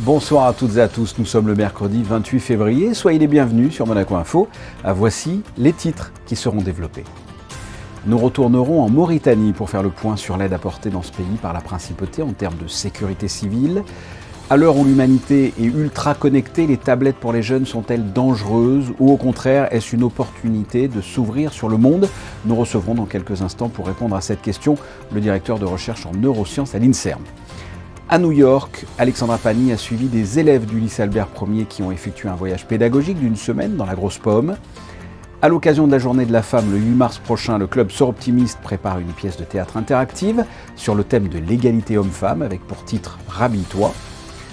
Bonsoir à toutes et à tous, nous sommes le mercredi 28 février, soyez les bienvenus sur Monaco Info. Voici les titres qui seront développés. Nous retournerons en Mauritanie pour faire le point sur l'aide apportée dans ce pays par la principauté en termes de sécurité civile. À l'heure où l'humanité est ultra connectée, les tablettes pour les jeunes sont-elles dangereuses ou au contraire est-ce une opportunité de s'ouvrir sur le monde? Nous recevrons dans quelques instants pour répondre à cette question le directeur de recherche en neurosciences à l'INSERM. À New York, Alexandra Pani a suivi des élèves du lycée Albert Ier qui ont effectué un voyage pédagogique d'une semaine dans la Grosse Pomme. À l'occasion de la Journée de la Femme, le 8 mars prochain, le club Sœurs Optimistes prépare une pièce de théâtre interactive sur le thème de l'égalité homme-femme avec pour titre « Rhabille-toi ».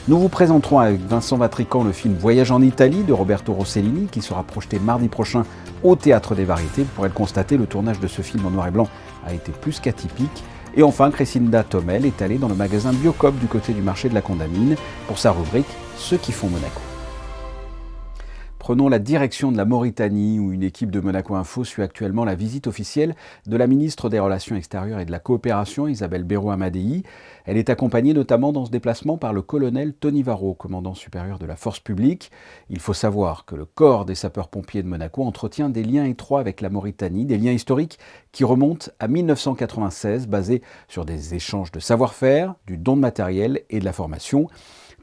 Nous vous présenterons avec Vincent Vatrican le film Voyage en Italie de Roberto Rossellini qui sera projeté mardi prochain au Théâtre des Variétés. Vous pourrez le constater, le tournage de ce film en noir et blanc a été plus qu'atypique. Et enfin, Crescinda Tomel est allée dans le magasin Biocop du côté du marché de la Condamine pour sa rubrique « Ceux qui font Monaco ». Prenons la direction de la Mauritanie où une équipe de Monaco Info suit actuellement la visite officielle de la ministre des Relations extérieures et de la Coopération, Isabelle Berrou-Amadei. Elle est accompagnée notamment dans ce déplacement par le colonel Tony Varro, commandant supérieur de la force publique. Il faut savoir que le corps des sapeurs-pompiers de Monaco entretient des liens étroits avec la Mauritanie, des liens historiques qui remontent à 1996, basés sur des échanges de savoir-faire, du don de matériel et de la formation.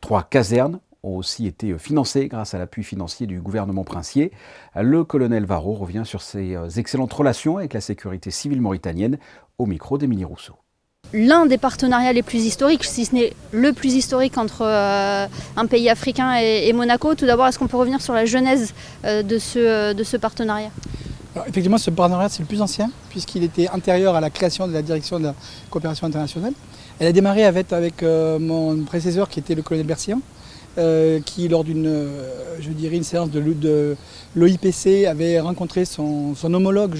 3 casernes ont aussi été financés grâce à l'appui financier du gouvernement princier. Le colonel Varro revient sur ses excellentes relations avec la sécurité civile mauritanienne au micro d'Émilie Rousseau. L'un des partenariats les plus historiques, si ce n'est le plus historique entre un pays africain et Monaco. Tout d'abord, est-ce qu'on peut revenir sur la genèse de ce partenariat ? Alors, effectivement, ce partenariat, c'est le plus ancien, puisqu'il était antérieur à la création de la direction de la coopération internationale. Elle a démarré avec mon prédécesseur, qui était le colonel Bersian, qui, lors d'une une séance de l'OIPC, avait rencontré son homologue,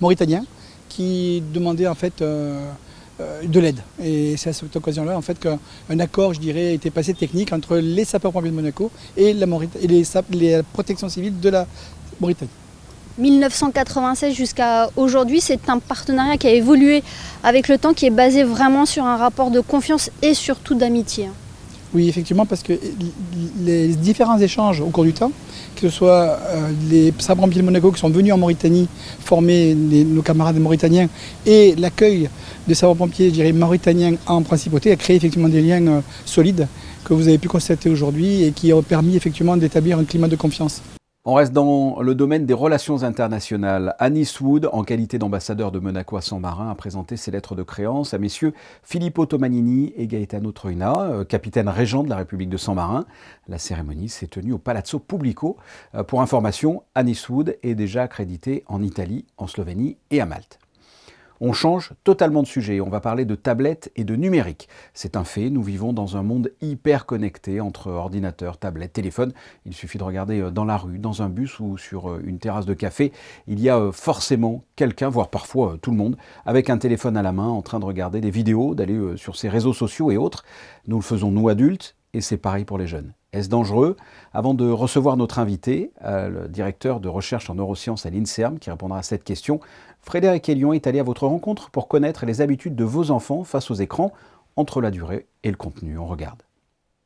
mauritanien, qui demandait en fait de l'aide. Et c'est à cette occasion-là en fait qu'un accord, a été passé technique entre les sapeurs-pompiers de Monaco et les protections civiles de la Mauritanie. 1996 jusqu'à aujourd'hui, c'est un partenariat qui a évolué avec le temps, qui est basé vraiment sur un rapport de confiance et surtout d'amitié. Oui, effectivement, parce que les différents échanges au cours du temps, que ce soit les sapeurs-pompiers de Monaco qui sont venus en Mauritanie former nos camarades mauritaniens et l'accueil des sapeurs-pompiers mauritaniens en principauté, a créé effectivement des liens solides que vous avez pu constater aujourd'hui et qui ont permis effectivement d'établir un climat de confiance. On reste dans le domaine des relations internationales. Anis Wood, en qualité d'ambassadeur de Monaco à San-Marin, a présenté ses lettres de créance à messieurs Filippo Tomanini et Gaetano Troina, capitaine régent de la République de San-Marin. La cérémonie s'est tenue au Palazzo Publico. Pour information, Anis Wood est déjà accrédité en Italie, en Slovénie et à Malte. On change totalement de sujet, on va parler de tablettes et de numérique. C'est un fait, nous vivons dans un monde hyper connecté entre ordinateurs, tablettes, téléphones. Il suffit de regarder dans la rue, dans un bus ou sur une terrasse de café. Il y a forcément quelqu'un, voire parfois tout le monde, avec un téléphone à la main en train de regarder des vidéos, d'aller sur ses réseaux sociaux et autres. Nous le faisons nous adultes et c'est pareil pour les jeunes. Est-ce dangereux? Avant de recevoir notre invité, le directeur de recherche en neurosciences à l'INSERM, qui répondra à cette question, Frédéric Elion est allé à votre rencontre pour connaître les habitudes de vos enfants face aux écrans, entre la durée et le contenu. On regarde.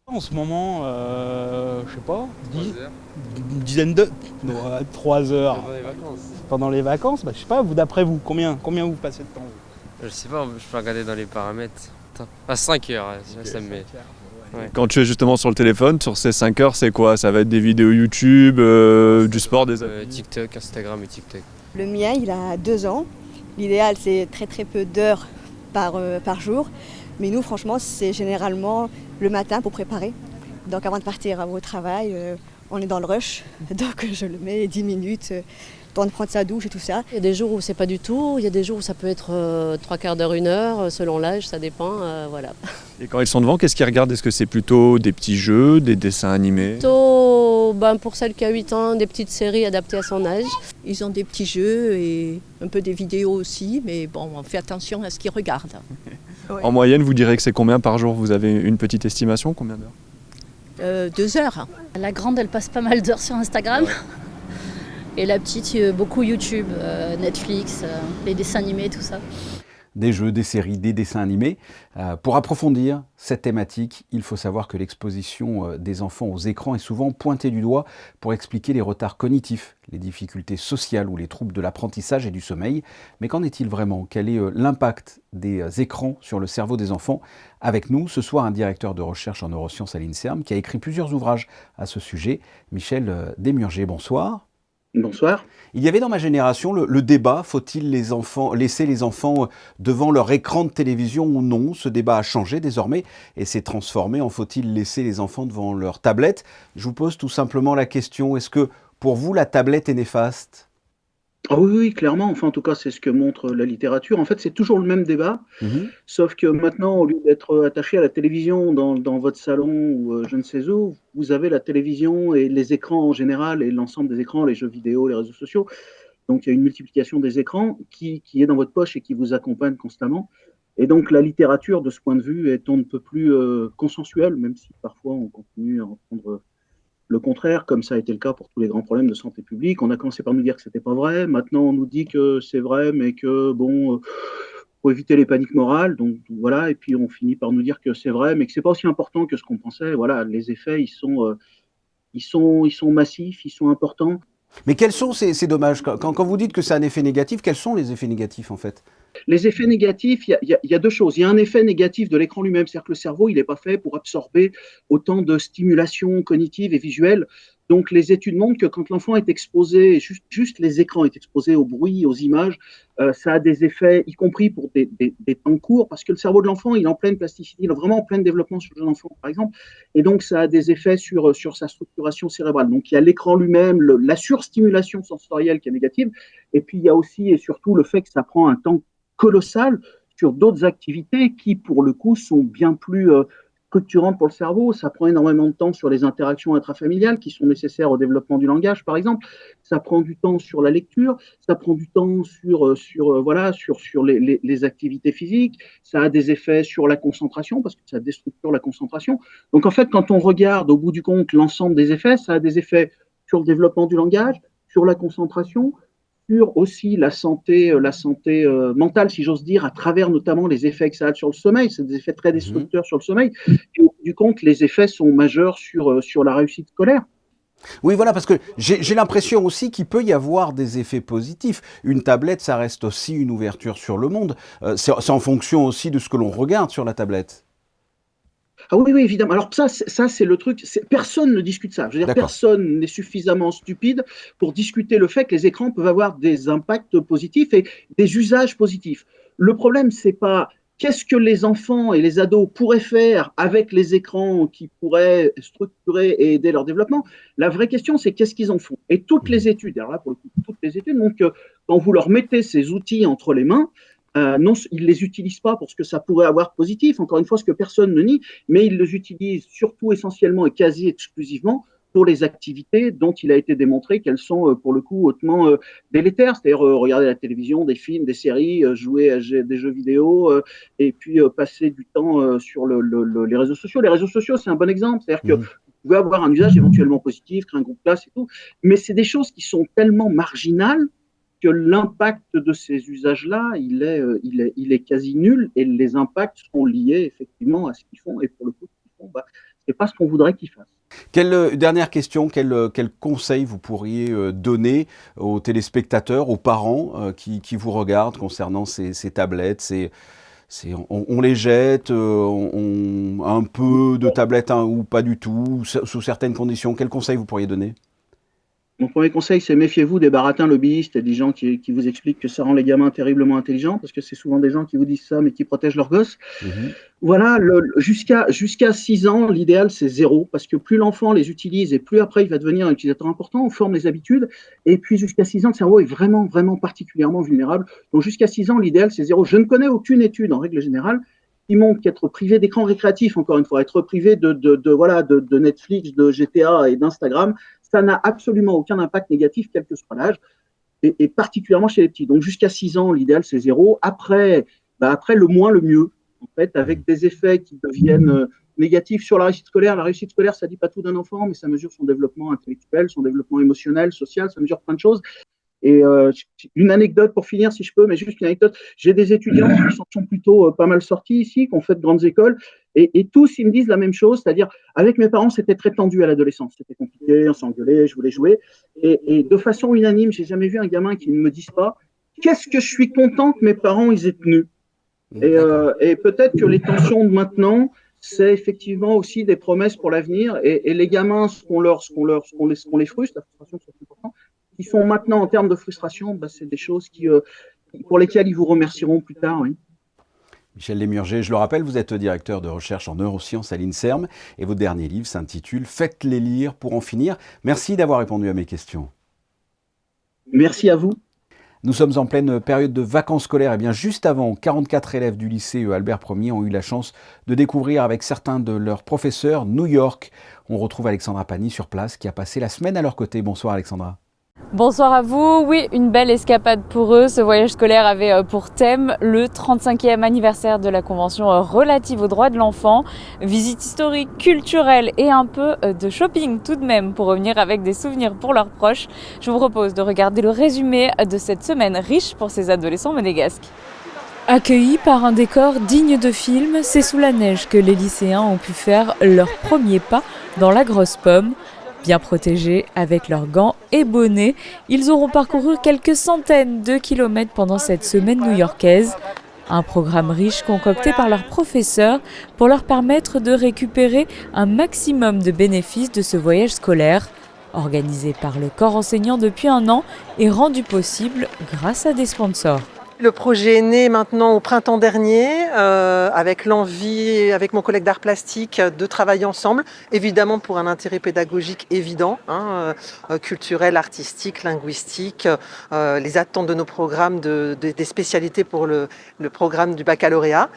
En ce moment, je sais pas, une dizaine de... 3 heures. Pendant les vacances. Pendant les vacances, je sais pas, d'après vous, combien vous passez de temps vous? Je sais pas, je peux regarder dans les paramètres. À 5 heures, ça me met. Ouais. Quand tu es justement sur le téléphone, sur ces 5 heures, c'est quoi? Ça va être des vidéos YouTube, du sport, des amis. TikTok, Instagram et TikTok. Le mien, il a 2 ans. L'idéal, c'est très peu d'heures par jour. Mais nous, franchement, c'est généralement le matin pour préparer. Donc avant de partir au travail, on est dans le rush. Donc je le mets 10 minutes, temps de prendre sa douche et tout ça. Il y a des jours où c'est pas du tout, il y a des jours où ça peut être 3 quarts d'heure, 1 heure, selon l'âge, ça dépend, voilà. Et quand ils sont devant, qu'est-ce qu'ils regardent? Est-ce que c'est plutôt des petits jeux, des dessins animés? Plutôt, pour celle qui a 8 ans, des petites séries adaptées à son âge. Ils ont des petits jeux et un peu des vidéos aussi, mais bon, on fait attention à ce qu'ils regardent. Ouais. En moyenne, vous direz que c'est combien par jour? Vous avez une petite estimation? Combien d'heures? 2 heures. La grande, elle passe pas mal d'heures sur Instagram. Et la petite, beaucoup YouTube, Netflix, les dessins animés, tout ça. des jeux, des séries, des dessins animés. Pour approfondir cette thématique, il faut savoir que l'exposition des enfants aux écrans est souvent pointée du doigt pour expliquer les retards cognitifs, les difficultés sociales ou les troubles de l'apprentissage et du sommeil. Mais qu'en est-il vraiment? Quel est l'impact des écrans sur le cerveau des enfants? Avec nous ce soir un directeur de recherche en neurosciences à l'INSERM qui a écrit plusieurs ouvrages à ce sujet, Michel Desmurger. Bonsoir. Bonsoir. Il y avait dans ma génération le débat, faut-il laisser les enfants devant leur écran de télévision ou non? Ce débat a changé désormais et s'est transformé en faut-il laisser les enfants devant leur tablette? Je vous pose tout simplement la question, est-ce que pour vous la tablette est néfaste? Ah oui, oui, clairement. Enfin, en tout cas, c'est ce que montre la littérature. En fait, c'est toujours le même débat, sauf que maintenant, au lieu d'être attaché à la télévision dans votre salon ou je ne sais où, vous avez la télévision et les écrans en général et l'ensemble des écrans, les jeux vidéo, les réseaux sociaux. Donc, il y a une multiplication des écrans qui est dans votre poche et qui vous accompagne constamment. Et donc, la littérature, de ce point de vue, est on ne peut plus consensuelle, même si parfois on continue à entendre le contraire, comme ça a été le cas pour tous les grands problèmes de santé publique. On a commencé par nous dire que c'était pas vrai. Maintenant, on nous dit que c'est vrai, mais que bon, faut éviter les paniques morales. Donc voilà. Et puis on finit par nous dire que c'est vrai, mais que c'est pas aussi important que ce qu'on pensait. Voilà, les effets, ils sont massifs, ils sont importants. Mais quels sont ces dommages? Quand vous dites que c'est un effet négatif, quels sont les effets négatifs en fait? Les effets négatifs, il y a deux choses. Il y a un effet négatif de l'écran lui-même, c'est-à-dire que le cerveau, il n'est pas fait pour absorber autant de stimulation cognitive et visuelle. Donc, les études montrent que quand l'enfant est exposé, juste les écrans est exposé au bruit, aux images, ça a des effets, y compris pour des temps courts, parce que le cerveau de l'enfant, il est en pleine plasticité, il est vraiment en plein développement sur le jeune enfant, par exemple, et donc ça a des effets sur sa structuration cérébrale. Donc, il y a l'écran lui-même, la surstimulation sensorielle qui est négative, et puis il y a aussi et surtout le fait que ça prend un temps colossal sur d'autres activités qui, pour le coup, sont bien plus structurantes pour le cerveau. Ça prend énormément de temps sur les interactions intrafamiliales qui sont nécessaires au développement du langage, par exemple. Ça prend du temps sur la lecture, ça prend du temps sur les activités physiques. Ça a des effets sur la concentration parce que ça déstructure la concentration. Donc, en fait, quand on regarde au bout du compte l'ensemble des effets, ça a des effets sur le développement du langage, sur la concentration, sur aussi la santé mentale, si j'ose dire, à travers notamment les effets que ça a sur le sommeil. C'est des effets très destructeurs sur le sommeil. Et au bout du compte, les effets sont majeurs sur la réussite scolaire. Oui, voilà, parce que j'ai l'impression aussi qu'il peut y avoir des effets positifs. Une tablette, ça reste aussi une ouverture sur le monde. C'est en fonction aussi de ce que l'on regarde sur la tablette. Ah oui, oui, évidemment. Alors ça c'est le truc. Personne ne discute ça. Je veux dire, personne n'est suffisamment stupide pour discuter le fait que les écrans peuvent avoir des impacts positifs et des usages positifs. Le problème, c'est pas qu'est-ce que les enfants et les ados pourraient faire avec les écrans qui pourraient structurer et aider leur développement. La vraie question, c'est qu'est-ce qu'ils en font. Et toutes les études, alors là, pour le coup, toutes les études montrent que quand vous leur mettez ces outils entre les mains, non, ils ne les utilisent pas pour ce que ça pourrait avoir positif, encore une fois, ce que personne ne nie, mais ils les utilisent surtout, essentiellement et quasi exclusivement pour les activités dont il a été démontré qu'elles sont, pour le coup, hautement délétères, c'est-à-dire regarder la télévision, des films, des séries, jouer à des jeux vidéo, et puis passer du temps sur les réseaux sociaux. Les réseaux sociaux, c'est un bon exemple, c'est-à-dire que vous pouvez avoir un usage éventuellement positif, créer un groupe classe et tout, mais c'est des choses qui sont tellement marginales que l'impact de ces usages-là, il est quasi nul et les impacts sont liés effectivement à ce qu'ils font et pour le coup, ce qu'ils font, c'est pas ce qu'on voudrait qu'ils fassent. Dernière question, quel conseil vous pourriez donner aux téléspectateurs, aux parents qui vous regardent concernant ces tablettes, on les jette, un peu de tablettes ou pas du tout, sous certaines conditions. Quel conseil vous pourriez donner ? Mon premier conseil, c'est méfiez-vous des baratins lobbyistes et des gens qui vous expliquent que ça rend les gamins terriblement intelligents, parce que c'est souvent des gens qui vous disent ça, mais qui protègent leurs gosses. Voilà, jusqu'à 6 ans, l'idéal, c'est 0, parce que plus l'enfant les utilise et plus après il va devenir un utilisateur important, on forme les habitudes, et puis jusqu'à 6 ans, le cerveau est vraiment, vraiment particulièrement vulnérable. Donc jusqu'à 6 ans, l'idéal, c'est 0. Je ne connais aucune étude, en règle générale, qui montre qu'être privé d'écran récréatif, encore une fois, être privé de Netflix, de GTA et d'Instagram, ça n'a absolument aucun impact négatif, quel que soit l'âge, et particulièrement chez les petits. Donc jusqu'à 6 ans, l'idéal, c'est 0. Après, le moins, le mieux, en fait, avec des effets qui deviennent négatifs sur la réussite scolaire. La réussite scolaire, ça ne dit pas tout d'un enfant, mais ça mesure son développement intellectuel, son développement émotionnel, social, ça mesure plein de choses. une anecdote pour finir, si je peux, mais juste une anecdote. J'ai des étudiants qui sont plutôt pas mal sortis ici, qui ont fait de grandes écoles, et tous, ils me disent la même chose, c'est-à-dire, avec mes parents, c'était très tendu à l'adolescence. C'était compliqué, on s'engueulait, je voulais jouer. Et de façon unanime, j'ai jamais vu un gamin qui ne me dise pas « Qu'est-ce que je suis content que mes parents, ils aient tenu ?» Et peut-être que les tensions de maintenant, c'est effectivement aussi des promesses pour l'avenir. Et les gamins, ce qu'on les frustre, la frustration, c'est important, qui sont maintenant en termes de frustration, c'est des choses pour lesquelles ils vous remercieront plus tard. Oui. Michel Lémurger, je le rappelle, vous êtes directeur de recherche en neurosciences à l'INSERM et votre dernier livre s'intitule « Faites-les lire pour en finir ». Merci d'avoir répondu à mes questions. Merci à vous. Nous sommes en pleine période de vacances scolaires. Et bien juste avant, 44 élèves du lycée Albert Ier ont eu la chance de découvrir avec certains de leurs professeurs New York. On retrouve Alexandra Pani sur place qui a passé la semaine à leur côté. Bonsoir Alexandra. Bonsoir à vous. Oui, une belle escapade pour eux. Ce voyage scolaire avait pour thème le 35e anniversaire de la Convention relative aux droits de l'enfant. Visite historique, culturelle et un peu de shopping tout de même pour revenir avec des souvenirs pour leurs proches. Je vous propose de regarder le résumé de cette semaine riche pour ces adolescents monégasques. Accueillis par un décor digne de film, c'est sous la neige que les lycéens ont pu faire leur premier pas dans la grosse pomme. Bien protégés, avec leurs gants et bonnets, ils auront parcouru quelques centaines de kilomètres pendant cette semaine new-yorkaise. Un programme riche concocté par leurs professeurs pour leur permettre de récupérer un maximum de bénéfices de ce voyage scolaire, organisé par le corps enseignant depuis un an et rendu possible grâce à des sponsors. Le projet est né maintenant au printemps dernier, avec l'envie, avec mon collègue d'art plastique, de travailler ensemble, évidemment pour un intérêt pédagogique évident, culturel, artistique, linguistique, les attentes de nos programmes, des spécialités pour le programme du baccalauréat,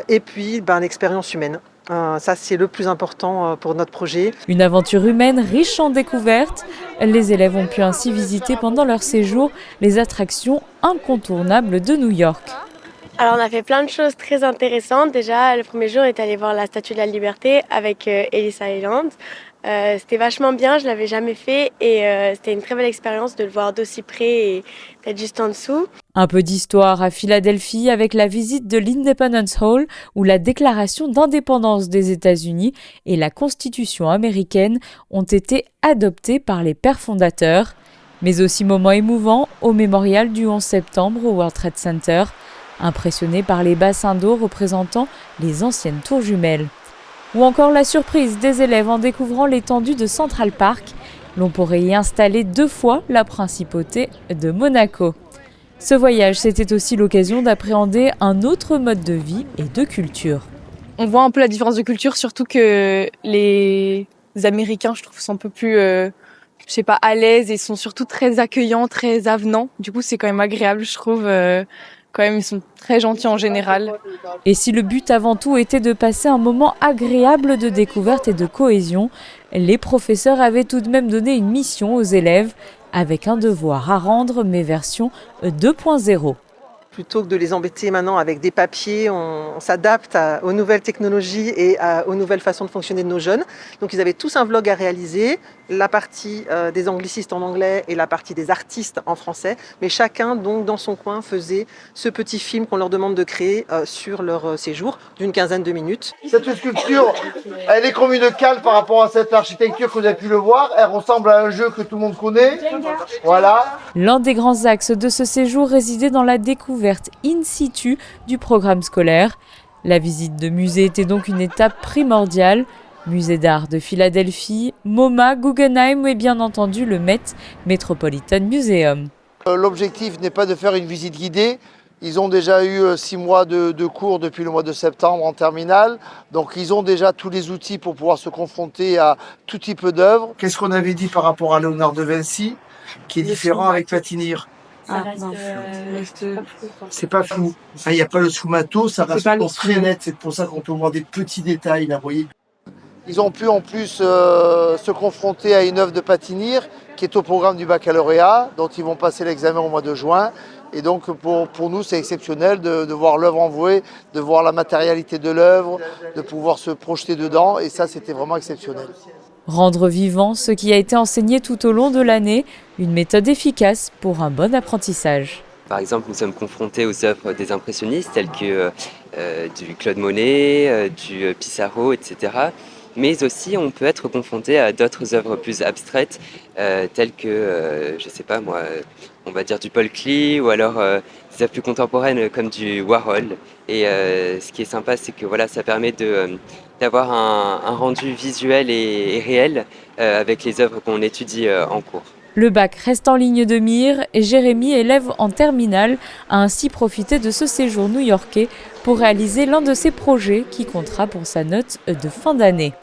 et puis l'expérience humaine. Ça, c'est le plus important pour notre projet. Une aventure humaine riche en découvertes. Les élèves ont pu ainsi visiter pendant leur séjour les attractions incontournables de New York. Alors, on a fait plein de choses très intéressantes. Déjà, le premier jour, on est allé voir la Statue de la Liberté avec Ellis Island. C'était vachement bien, je ne l'avais jamais fait et c'était une très belle expérience de le voir d'aussi près et d'être juste en dessous. Un peu d'histoire à Philadelphie avec la visite de l'Independence Hall où la déclaration d'indépendance des États-Unis et la Constitution américaine ont été adoptées par les pères fondateurs. Mais aussi moment émouvant au mémorial du 11 septembre au World Trade Center, impressionné par les bassins d'eau représentant les anciennes tours jumelles. Ou encore la surprise des élèves en découvrant l'étendue de Central Park. L'on pourrait y installer 2 fois la principauté de Monaco. Ce voyage, c'était aussi l'occasion d'appréhender un autre mode de vie et de culture. On voit un peu la différence de culture, surtout que les Américains, je trouve, sont un peu plus, à l'aise et sont surtout très accueillants, très avenants. Du coup, c'est quand même agréable, je trouve. Quand même, ils sont très gentils en général. Et si le but avant tout était de passer un moment agréable de découverte et de cohésion, les professeurs avaient tout de même donné une mission aux élèves avec un devoir à rendre, mais version 2.0. Plutôt que de les embêter maintenant avec des papiers, on s'adapte aux nouvelles technologies et aux nouvelles façons de fonctionner de nos jeunes. Donc ils avaient tous un vlog à réaliser, la partie des anglicistes en anglais et la partie des artistes en français. Mais chacun, donc, dans son coin, faisait ce petit film qu'on leur demande de créer sur leur séjour d'une quinzaine de minutes. Cette sculpture, elle est comme une cale par rapport à cette architecture que vous avez pu le voir. Elle ressemble à un jeu que tout le monde connaît. Voilà. L'un des grands axes de ce séjour résidait dans la découverte in situ du programme scolaire. La visite de musée était donc une étape primordiale. Musée d'art de Philadelphie, MoMA, Guggenheim et bien entendu le Met Metropolitan Museum. L'objectif n'est pas de faire une visite guidée. Ils ont déjà eu 6 mois de cours depuis le mois de septembre en terminale. Donc ils ont déjà tous les outils pour pouvoir se confronter à tout type d'œuvres. Qu'est-ce qu'on avait dit par rapport à Léonard de Vinci, qui est différent avec Patinir? C'est pas flou. Il n'y a pas le sous-mato, ça reste très net. C'est pour ça qu'on peut voir des petits détails là, vous voyez. Ils ont pu en plus se confronter à une œuvre de Patinir qui est au programme du baccalauréat, dont ils vont passer l'examen au mois de juin. Et donc pour nous, c'est exceptionnel de voir l'œuvre envouée, de voir la matérialité de l'œuvre, de pouvoir se projeter dedans. Et ça, c'était vraiment exceptionnel. Rendre vivant ce qui a été enseigné tout au long de l'année, une méthode efficace pour un bon apprentissage. Par exemple, nous sommes confrontés aux œuvres des impressionnistes telles que du Claude Monet, du Pissarro, etc. Mais aussi, on peut être confronté à d'autres œuvres plus abstraites telles que, je sais pas moi, on va dire du Paul Klee ou alors des œuvres plus contemporaines comme du Warhol. Et ce qui est sympa, c'est que voilà, ça permet d'avoir un rendu visuel et réel avec les œuvres qu'on étudie en cours. Le bac reste en ligne de mire et Jérémy, élève en terminale, a ainsi profité de ce séjour new-yorkais pour réaliser l'un de ses projets qui comptera pour sa note de fin d'année.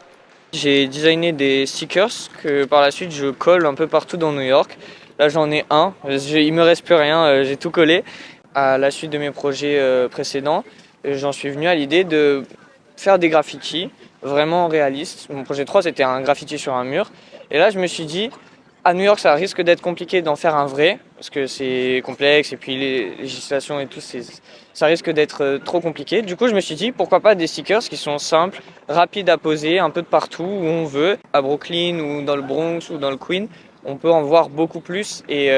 J'ai designé des stickers que par la suite je colle un peu partout dans New York. Là j'en ai un, il me reste plus rien, j'ai tout collé. À la suite de mes projets précédents, j'en suis venu à l'idée de faire des graffitis vraiment réalistes. Mon projet 3 c'était un graffiti sur un mur. Et là je me suis dit, à New York, ça risque d'être compliqué d'en faire un vrai, parce que c'est complexe, et puis les législations et tout, ça risque d'être trop compliqué. Du coup, je me suis dit, pourquoi pas des stickers qui sont simples, rapides à poser, un peu de partout, où on veut, à Brooklyn, ou dans le Bronx, ou dans le Queens. On peut en voir beaucoup plus, et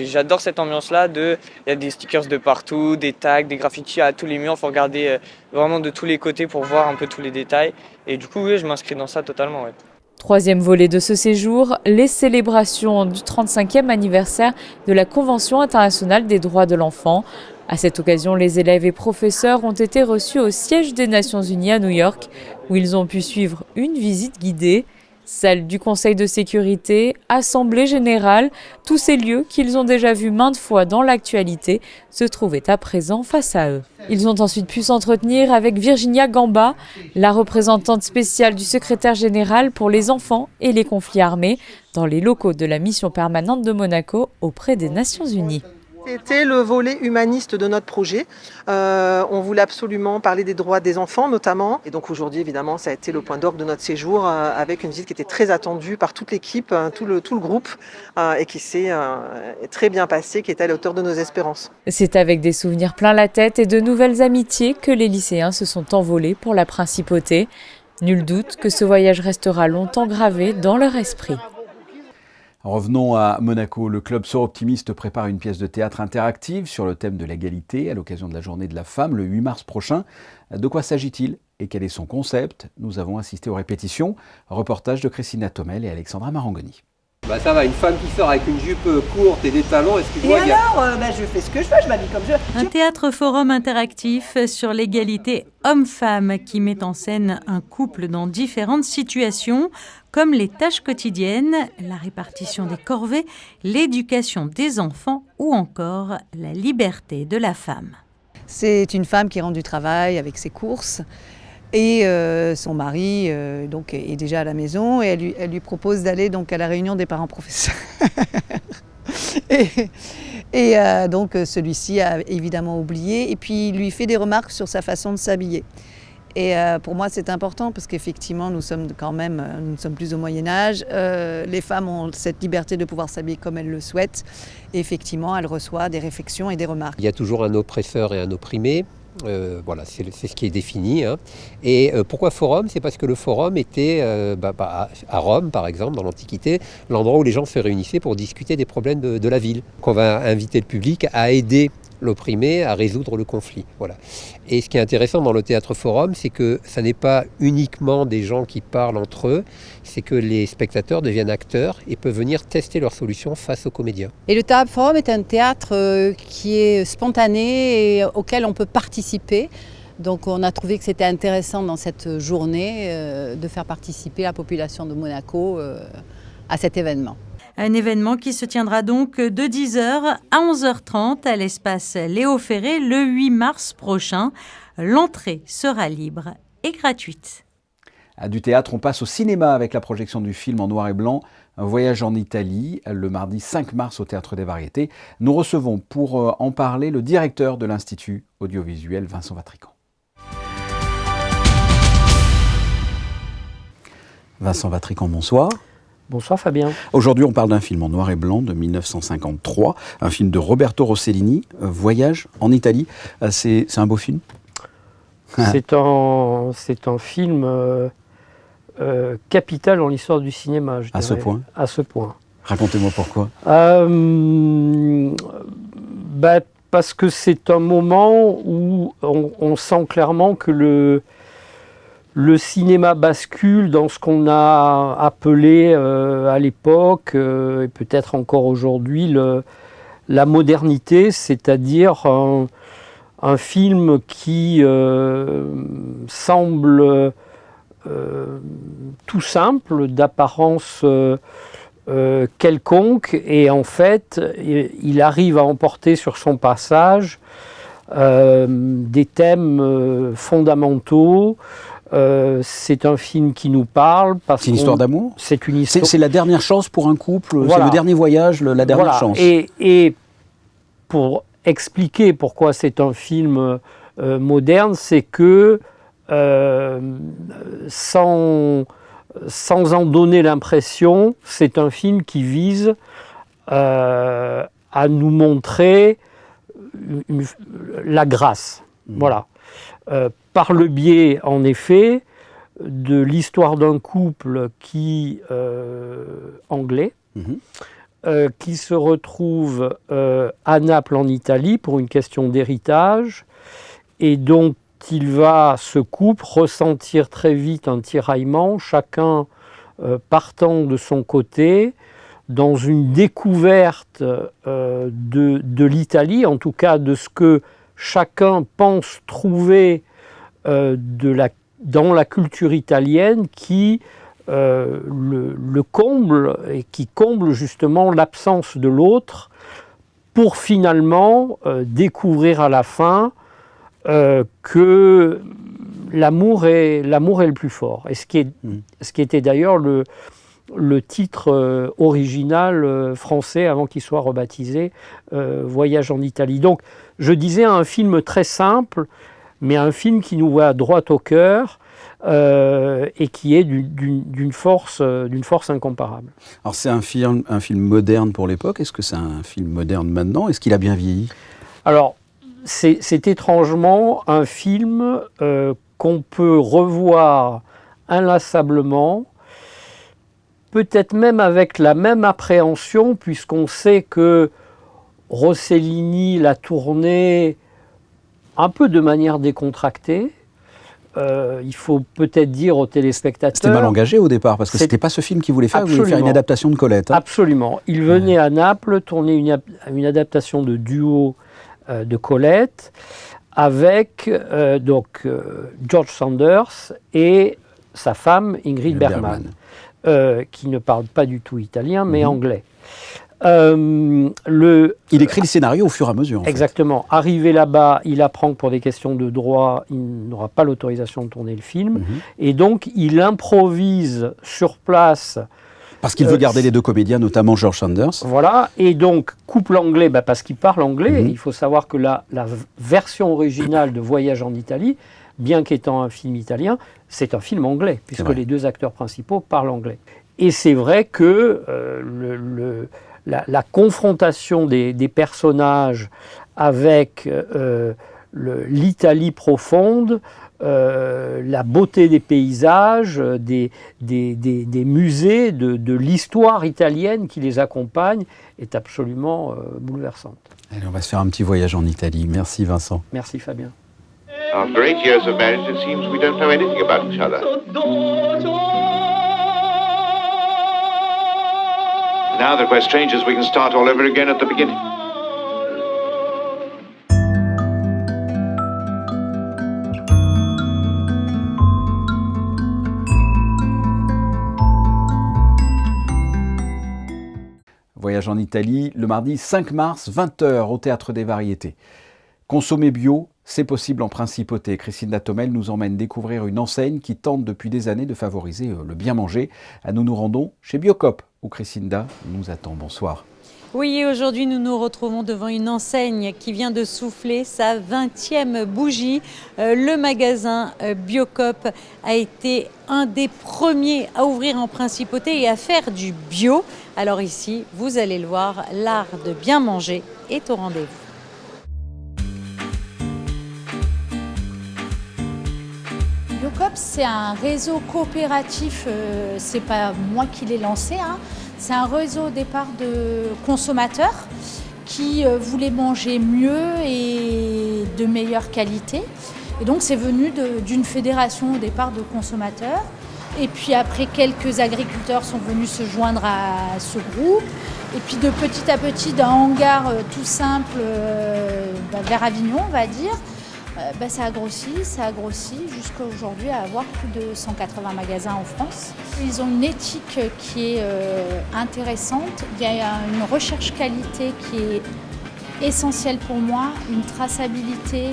j'adore cette ambiance-là, il y a des stickers de partout, des tags, des graffitis à tous les murs, il faut regarder vraiment de tous les côtés pour voir un peu tous les détails. Et du coup, oui, je m'inscris dans ça totalement, ouais. Troisième volet de ce séjour, les célébrations du 35e anniversaire de la Convention internationale des droits de l'enfant. À cette occasion, les élèves et professeurs ont été reçus au siège des Nations Unies à New York, où ils ont pu suivre une visite guidée. Salle du Conseil de sécurité, Assemblée générale, tous ces lieux qu'ils ont déjà vus maintes fois dans l'actualité se trouvaient à présent face à eux. Ils ont ensuite pu s'entretenir avec Virginia Gamba, la représentante spéciale du secrétaire général pour les enfants et les conflits armés, dans les locaux de la mission permanente de Monaco auprès des Nations Unies. C'était le volet humaniste de notre projet. On voulait absolument parler des droits des enfants notamment. Et donc aujourd'hui, évidemment, ça a été le point d'orgue de notre séjour avec une visite qui était très attendue par toute l'équipe, tout le groupe et qui s'est très bien passée, qui est à la hauteur de nos espérances. C'est avec des souvenirs plein la tête et de nouvelles amitiés que les lycéens se sont envolés pour la principauté. Nul doute que ce voyage restera longtemps gravé dans leur esprit. Revenons à Monaco. Le club Sœurs Optimistes prépare une pièce de théâtre interactive sur le thème de l'égalité à l'occasion de la Journée de la Femme le 8 mars prochain. De quoi s'agit-il et quel est son concept? Nous avons assisté aux répétitions. Reportage de Christina Tomel et Alexandra Marangoni. Bah ça va, une femme qui sort avec une jupe courte et des talons, excuse-moi. Et alors, je fais ce que je veux, je m'habille comme je veux. Un théâtre-forum interactif sur l'égalité homme-femme qui met en scène un couple dans différentes situations, comme les tâches quotidiennes, la répartition des corvées, l'éducation des enfants ou encore la liberté de la femme. C'est une femme qui rentre du travail avec ses courses. Et son mari donc, est déjà à la maison et elle lui propose d'aller donc, à la réunion des parents professeurs. et donc celui-ci a évidemment oublié et puis il lui fait des remarques sur sa façon de s'habiller. Et pour moi c'est important parce qu'effectivement nous sommes plus au Moyen-Âge. Les femmes ont cette liberté de pouvoir s'habiller comme elles le souhaitent. Et effectivement elle reçoit des réflexions et des remarques. Il y a toujours un oppresseur et un opprimé. Voilà, c'est ce qui est défini. Hein. Et pourquoi forum? C'est parce que le forum était à Rome, par exemple, dans l'Antiquité, l'endroit où les gens se réunissaient pour discuter des problèmes de la ville. Qu'on va inviter le public à aider l'opprimé à résoudre le conflit. Voilà. Et ce qui est intéressant dans le théâtre forum, c'est que ça n'est pas uniquement des gens qui parlent entre eux, c'est que les spectateurs deviennent acteurs et peuvent venir tester leurs solutions face aux comédiens. Et le théâtre forum est un théâtre qui est spontané et auquel on peut participer. Donc on a trouvé que c'était intéressant dans cette journée de faire participer la population de Monaco à cet événement. Un événement qui se tiendra donc de 10h à 11h30 à l'espace Léo Ferré le 8 mars prochain. L'entrée sera libre et gratuite. Du théâtre, on passe au cinéma avec la projection du film en noir et blanc, Un voyage en Italie, le mardi 5 mars au Théâtre des Variétés. Nous recevons pour en parler le directeur de l'Institut audiovisuel, Vincent Vatrican. Vincent Vatrican, bonsoir. Bonsoir Fabien. Aujourd'hui, on parle d'un film en noir et blanc de 1953, un film de Roberto Rossellini, Voyage en Italie. C'est un beau film. C'est un film capital dans l'histoire du cinéma, je dirais. À ce point ? À ce point. Racontez-moi pourquoi. Parce que c'est un moment où on sent clairement que le cinéma bascule dans ce qu'on a appelé à l'époque, et peut-être encore aujourd'hui, la modernité, c'est-à-dire un film qui semble tout simple, d'apparence quelconque, et en fait il arrive à emporter sur son passage des thèmes fondamentaux. C'est un film qui nous parle parce c'est une histoire d'amour. C'est une histoire. C'est la dernière chance pour un couple. Voilà. C'est le dernier voyage, la dernière chance. Et pour expliquer pourquoi c'est un film moderne, c'est que sans en donner l'impression, c'est un film qui vise à nous montrer la grâce. Voilà. Par le biais, en effet, de l'histoire d'un couple anglais, qui se retrouve à Naples, en Italie, pour une question d'héritage, et dont ce couple, ressentir très vite un tiraillement, chacun partant de son côté, dans une découverte de l'Italie, en tout cas de ce que chacun pense trouver dans la culture italienne qui le comble et qui comble justement l'absence de l'autre, pour finalement découvrir à la fin que l'amour est le plus fort. Et ce qui était d'ailleurs le titre original français avant qu'il soit rebaptisé Voyage en Italie. Donc je disais un film très simple, mais un film qui nous va droit au cœur et qui est d'une force incomparable. Alors c'est un film moderne pour l'époque. Est-ce que c'est un film moderne maintenant ? Est-ce qu'il a bien vieilli ? Alors, c'est étrangement un film qu'on peut revoir inlassablement, peut-être même avec la même appréhension, puisqu'on sait que Rossellini l'a tourné un peu de manière décontractée. Il faut peut-être dire aux téléspectateurs... C'était mal engagé au départ, parce que ce n'était pas ce film qu'il voulait faire. Il voulait faire une adaptation de Colette. Hein. Absolument. Il venait à Naples tourner une adaptation de duo de Colette avec George Sanders et sa femme Ingrid Bergman, qui ne parle pas du tout italien, mais anglais. Il écrit le scénario au fur et à mesure. Exactement. Arrivé là-bas, il apprend que pour des questions de droit, il n'aura pas l'autorisation de tourner le film. Et donc, il improvise sur place. Parce qu'il veut garder les deux comédiens, notamment George Sanders. Voilà. Et donc, couple anglais, parce qu'il parle anglais. Il faut savoir que la version originale de Voyage en Italie, bien qu'étant un film italien, c'est un film anglais, puisque les deux acteurs principaux parlent anglais. Et c'est vrai que la confrontation des personnages avec l'Italie profonde, la beauté des paysages, des musées, de l'histoire italienne qui les accompagne, est absolument bouleversante. Allez, on va se faire un petit voyage en Italie. Merci Vincent. Merci Fabien. After 8 years of marriage, it seems we don't know anything about each other. Now that we're strangers, we can start all over again at the beginning. Voyage en Italie, le mardi 5 mars, 20h, au Théâtre des Variétés. Consommer bio, c'est possible en Principauté. Christine Datomel nous emmène découvrir une enseigne qui tente depuis des années de favoriser le bien manger. Nous nous rendons chez Biocop, où Christinda nous attend. Bonsoir. Oui, aujourd'hui nous nous retrouvons devant une enseigne qui vient de souffler sa 20e bougie. Le magasin Biocop a été un des premiers à ouvrir en Principauté et à faire du bio. Alors ici, vous allez le voir, l'art de bien manger est au rendez-vous. Biocop, c'est un réseau coopératif, c'est pas moi qui l'ai lancé, hein. C'est un réseau au départ de consommateurs qui voulaient manger mieux et de meilleure qualité. Et donc c'est venu d'une fédération au départ de consommateurs. Et puis après, quelques agriculteurs sont venus se joindre à ce groupe. Et puis de petit à petit, d'un hangar tout simple vers Avignon, on va dire, ça a grossi jusqu'à aujourd'hui à avoir plus de 180 magasins en France. Ils ont une éthique qui est intéressante. Il y a une recherche qualité qui est essentielle pour moi, une traçabilité,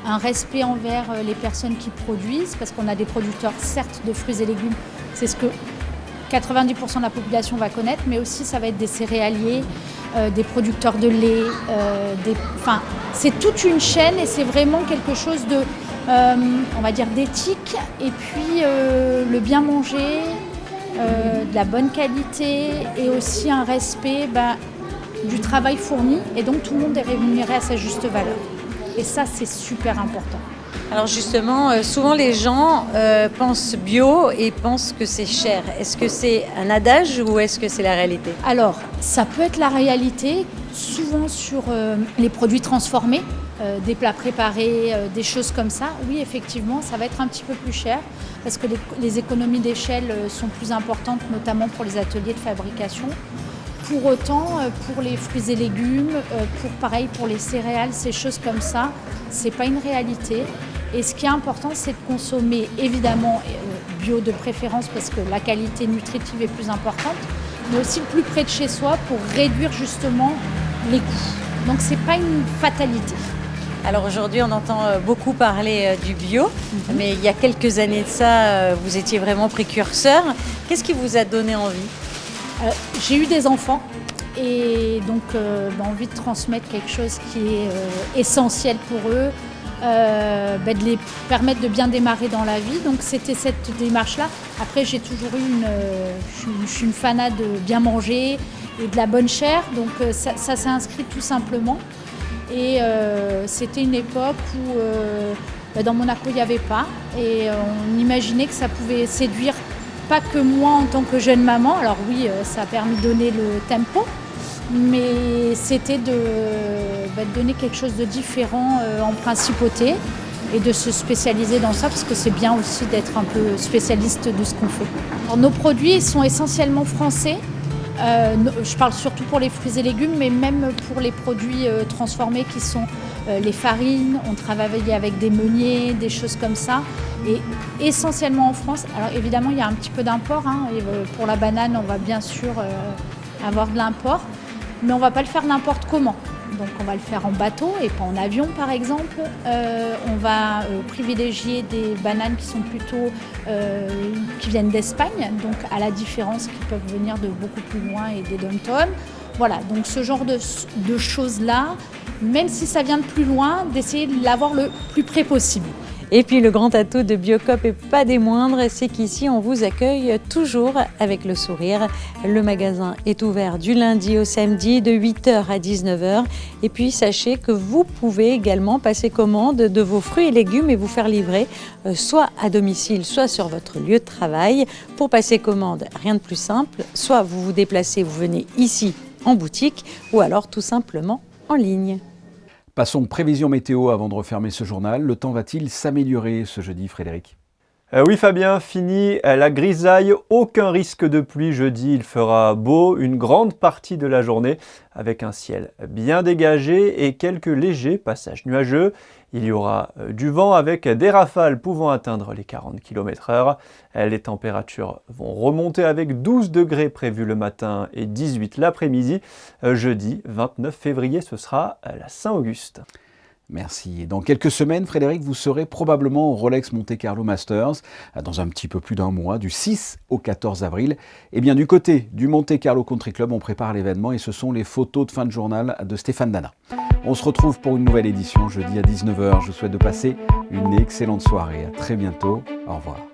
un respect envers les personnes qui produisent, parce qu'on a des producteurs certes de fruits et légumes, c'est ce que 90% de la population va connaître, mais aussi ça va être des céréaliers, des producteurs de lait, c'est toute une chaîne et c'est vraiment quelque chose de, on va dire, d'éthique et puis le bien manger, de la bonne qualité et aussi un respect du travail fourni et donc tout le monde est rémunéré à sa juste valeur. Et ça, c'est super important. Alors justement, souvent les gens pensent bio et pensent que c'est cher. Est-ce que c'est un adage ou est-ce que c'est la réalité? Alors, ça peut être la réalité, souvent sur les produits transformés, des plats préparés, des choses comme ça. Oui, effectivement, ça va être un petit peu plus cher parce que les économies d'échelle sont plus importantes, notamment pour les ateliers de fabrication. Pour autant, pour les fruits et légumes, pour les céréales, ces choses comme ça, c'est pas une réalité. Et ce qui est important, c'est de consommer évidemment bio de préférence parce que la qualité nutritive est plus importante, mais aussi le plus près de chez soi pour réduire justement les coûts. Donc c'est pas une fatalité. Alors aujourd'hui, on entend beaucoup parler du bio, mais il y a quelques années de ça, vous étiez vraiment précurseur. Qu'est-ce qui vous a donné envie ? J'ai eu des enfants et donc envie de transmettre quelque chose qui est essentiel pour eux, de les permettre de bien démarrer dans la vie. Donc c'était cette démarche-là. Après, j'ai toujours eu je suis une fanade de bien manger et de la bonne chair, donc ça s'est inscrit tout simplement. Et c'était une époque où dans Monaco, il n'y avait pas et on imaginait que ça pouvait séduire pas que moi en tant que jeune maman, alors oui, ça a permis de donner le tempo, mais c'était de donner quelque chose de différent en principauté et de se spécialiser dans ça, parce que c'est bien aussi d'être un peu spécialiste de ce qu'on fait. Alors, nos produits sont essentiellement français, je parle surtout pour les fruits et légumes, mais même pour les produits transformés qui sont les farines, on travaille avec des meuniers, des choses comme ça, et essentiellement en France. Alors évidemment, il y a un petit peu d'import, hein, et pour la banane, on va bien sûr avoir de l'import, mais on ne va pas le faire n'importe comment. Donc on va le faire en bateau et pas en avion par exemple. On va privilégier des bananes qui sont plutôt qui viennent d'Espagne, donc à la différence qu'ils peuvent venir de beaucoup plus loin et des dom-toms. Voilà, donc ce genre de choses-là, même si ça vient de plus loin, d'essayer de l'avoir le plus près possible. Et puis le grand atout de Biocop, et pas des moindres, c'est qu'ici on vous accueille toujours avec le sourire. Le magasin est ouvert du lundi au samedi de 8h à 19h. Et puis sachez que vous pouvez également passer commande de vos fruits et légumes et vous faire livrer soit à domicile, soit sur votre lieu de travail. Pour passer commande, rien de plus simple, soit vous vous déplacez, vous venez ici en boutique ou alors tout simplement en ligne. Passons prévision météo avant de refermer ce journal. Le temps va-t-il s'améliorer ce jeudi, Frédéric ? Oui Fabien, fini la grisaille, aucun risque de pluie jeudi, il fera beau une grande partie de la journée avec un ciel bien dégagé et quelques légers passages nuageux. Il y aura du vent avec des rafales pouvant atteindre les 40 km/h. Les températures vont remonter avec 12 degrés prévus le matin et 18 l'après-midi. Jeudi 29 février, ce sera la Saint-Auguste. Merci. Dans quelques semaines, Frédéric, vous serez probablement au Rolex Monte Carlo Masters, dans un petit peu plus d'un mois, du 6 au 14 avril. Et bien du côté du Monte Carlo Country Club, on prépare l'événement et ce sont les photos de fin de journal de Stéphane Dana. On se retrouve pour une nouvelle édition jeudi à 19h. Je vous souhaite de passer une excellente soirée. À très bientôt. Au revoir.